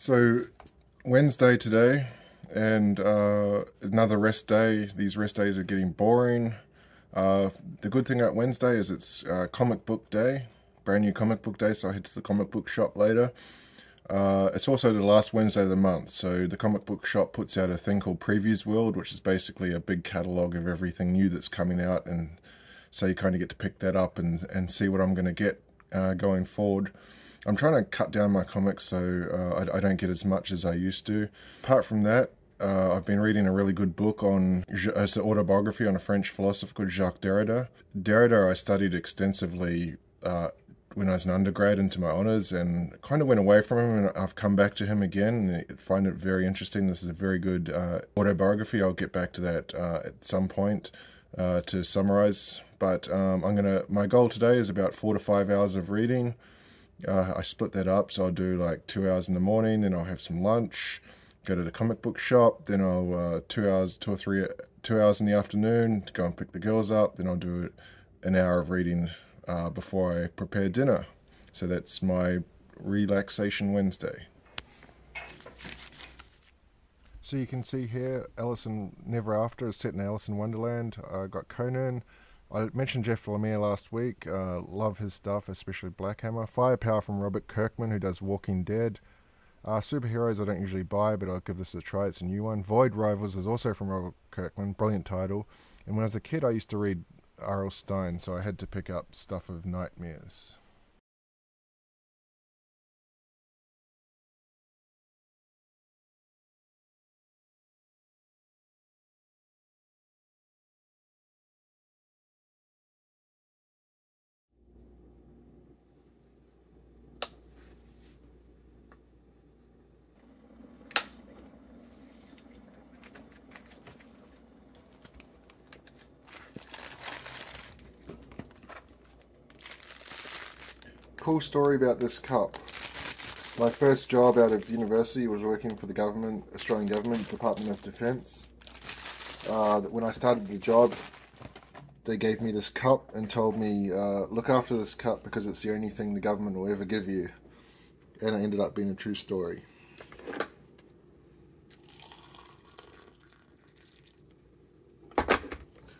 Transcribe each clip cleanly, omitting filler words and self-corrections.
So Wednesday today, and another rest day. These rest days are getting boring. The good thing about Wednesday is it's comic book day, brand new comic book day, so I head to the comic book shop later. It's also the last Wednesday of the month, so the comic book shop puts out a thing called Previews World, which is basically a big catalogue of everything new that's coming out, and so you kind of get to pick that up and see what I'm going to get going forward. I'm trying to cut down my comics so I don't get as much as I used to. Apart from that, I've been reading a really good book on, it's an autobiography on a French philosopher called Jacques Derrida. Derrida I studied extensively when I was an undergrad into my honours, and kind of went away from him, and I've come back to him again and I find it very interesting. This is a very good autobiography. I'll get back to that at some point to summarise. But my goal today is about 4 to 5 hours of reading. I split that up, so I'll do like 2 hours in the morning, then I'll have some lunch, go to the comic book shop, then I'll 2 hours in the afternoon to go and pick the girls up, then I'll do an hour of reading before I prepare dinner. So that's my relaxation Wednesday. So you can see here, Alice in Never After is set in Alice in Wonderland. I got Conan. I mentioned Jeff Lemire last week. Love his stuff, especially Black Hammer. Firepower from Robert Kirkman, who does Walking Dead. Superheroes I don't usually buy, but I'll give this a try. It's a new one. Void Rivals is also from Robert Kirkman. Brilliant title. And when I was a kid, I used to read R.L. Stine, so I had to pick up stuff of Nightmares. Cool story about this cup. My first job out of university was working for the government, Australian government, Department of Defence. When I started the job, they gave me this cup and told me, look after this cup because it's the only thing the government will ever give you. And it ended up being a true story.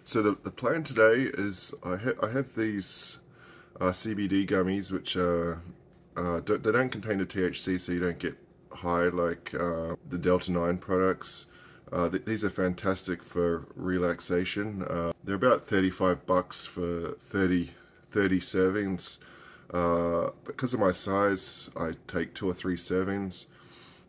So the plan today is I have these CBD gummies, which they don't contain the THC, so you don't get high like the Delta 9 products. These are fantastic for relaxation. They're about $35 for 30 servings. Because of my size, I take 2 or 3 servings,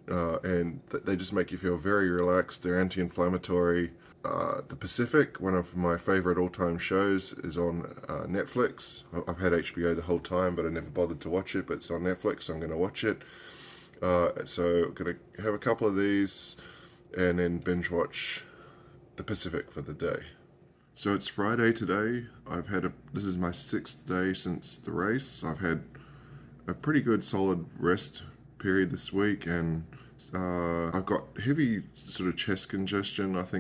and they just make you feel very relaxed. They're anti-inflammatory. The Pacific, one of my favorite all-time shows, is on Netflix. I've had HBO the whole time, but I never bothered to watch it, but it's on Netflix, so I'm going to watch it. So I'm going to have a couple of these and then binge watch The Pacific for the day. So it's Friday today. This is my 6th day since the race. I've had a pretty good solid rest period this week, and I've got heavy sort of chest congestion. I've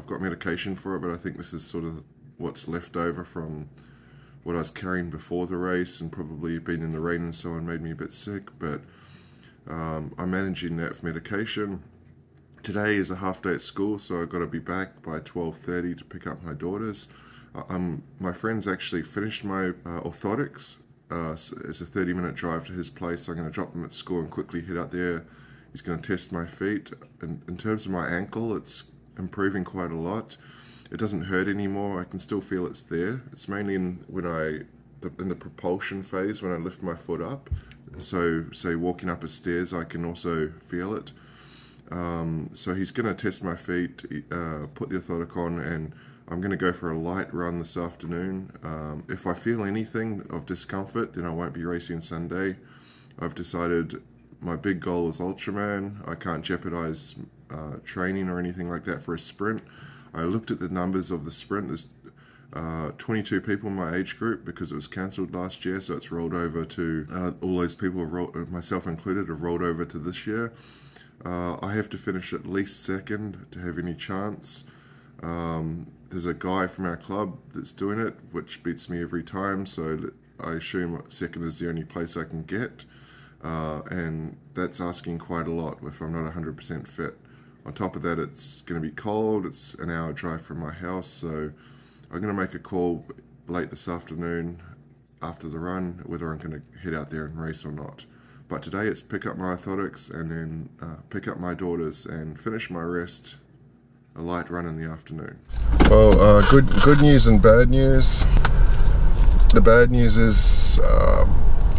got medication for it, but I think this is sort of what's left over from what I was carrying before the race, and probably being in the rain and so on made me a bit sick, but I'm managing that with medication. Today is a half day at school, so I've got to be back by 12:30 to pick up my daughters. My friend's actually finished my orthotics. So it's a 30-minute drive to his place. So I'm going to drop them at school and quickly head out there. He's going to test my feet. And in terms of my ankle, it's improving quite a lot. It doesn't hurt anymore. I can still feel it's there. It's mainly in the propulsion phase when I lift my foot up. So say walking up a stairs, I can also feel it. So he's going to test my feet, put the orthotic on, and I'm going to go for a light run this afternoon. If I feel anything of discomfort, then I won't be racing Sunday. I've decided my big goal is Ultraman. I can't jeopardize training or anything like that for a sprint. I looked at the numbers of the sprint. There's 22 people in my age group because it was cancelled last year, so it's rolled over to, all those people, myself included, have rolled over to this year. I have to finish at least second to have any chance. There's a guy from our club that's doing it, which beats me every time, so I assume second is the only place I can get. and that's asking quite a lot if I'm not 100% fit. On top of that, it's going to be cold. It's an hour drive from my house, so I'm going to make a call late this afternoon after the run whether I'm going to head out there and race or not. But today it's pick up my orthotics and then pick up my daughters and finish my rest, a light run in the afternoon. Well, good news and bad news. The bad news is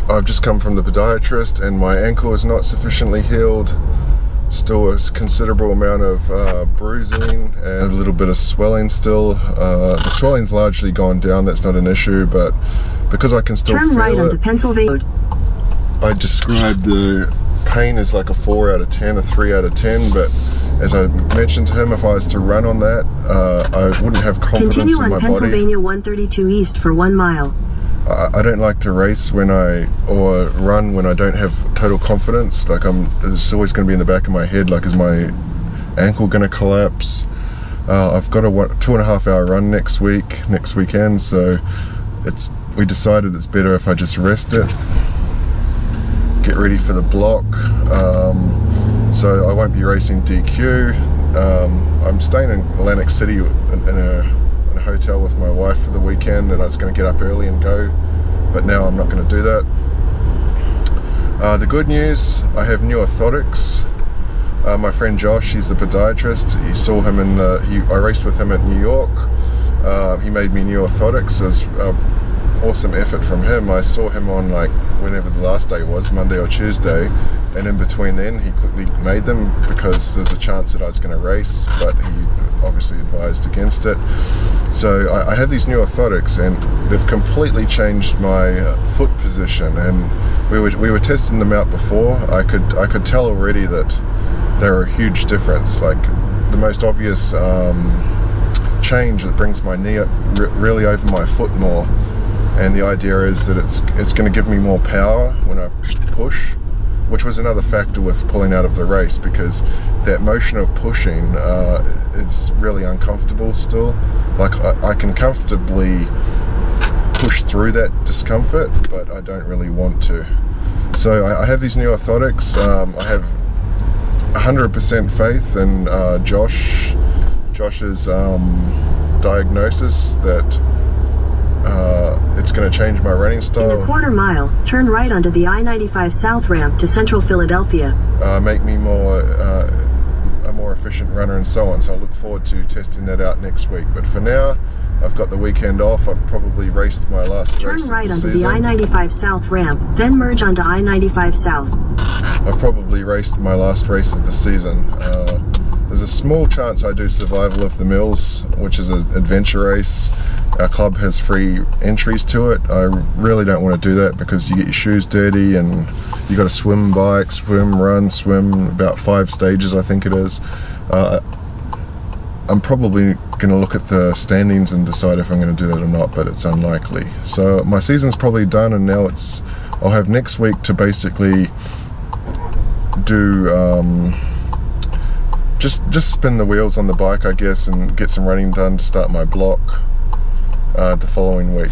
I've just come from the podiatrist and my ankle is not sufficiently healed. Still a considerable amount of bruising and a little bit of swelling still. The swelling's largely gone down, that's not an issue, but because I can still feel right it, onto Pennsylvania. I describe the pain as like a 4 out of 10, a 3 out of 10, but as I mentioned to him, if I was to run on that, I wouldn't have confidence in my body. Continue on Pennsylvania 132 East for 1 mile. I don't like to race or run when I don't have total confidence. Like it's always going to be in the back of my head, like, is my ankle going to collapse? I've got a 2.5 hour run next weekend, so we decided it's better if I just rest it, get ready for the block. So I won't be racing DQ. I'm staying in Atlantic City in a hotel with my wife for the weekend, and I was going to get up early and go, but now I'm not going to do that. The good news, I have new orthotics. My friend Josh, he's the podiatrist. You saw him I raced with him at New York. He made me new orthotics. It was an awesome effort from him. I saw him on, like, whenever the last day was, Monday or Tuesday, and in between then he quickly made them because there's a chance that I was going to race, but he obviously advised against it. So I have these new orthotics and they've completely changed my foot position, and we were testing them out before. I could tell already that they're a huge difference. Like, the most obvious change that brings my knee really over my foot more, and the idea is that it's going to give me more power when I push, which was another factor with pulling out of the race, because that motion of pushing is really uncomfortable still. Like, I can comfortably push through that discomfort, but I don't really want to. So I have these new orthotics. I have 100% faith in Josh's diagnosis that it's going to change my running style. In a quarter mile, turn right onto the I-95 South ramp to Central Philadelphia. Make me a more efficient runner and so on. So I look forward to testing that out next week. But for now, I've got the weekend off. I've probably raced my last race of the season. Turn right onto the I-95 South ramp, then merge onto I-95 South. I've probably raced my last race of the season. There's a small chance I do Survival of the Mills, which is an adventure race. Our club has free entries to it. I really don't want to do that because you get your shoes dirty and you got to swim, bike, swim, run, swim, about 5 stages I think it is. I'm probably going to look at the standings and decide if I'm going to do that or not, but it's unlikely. So my season's probably done, and now I'll have next week to basically do just spin the wheels on the bike, I guess, and get some running done to start my block the following week.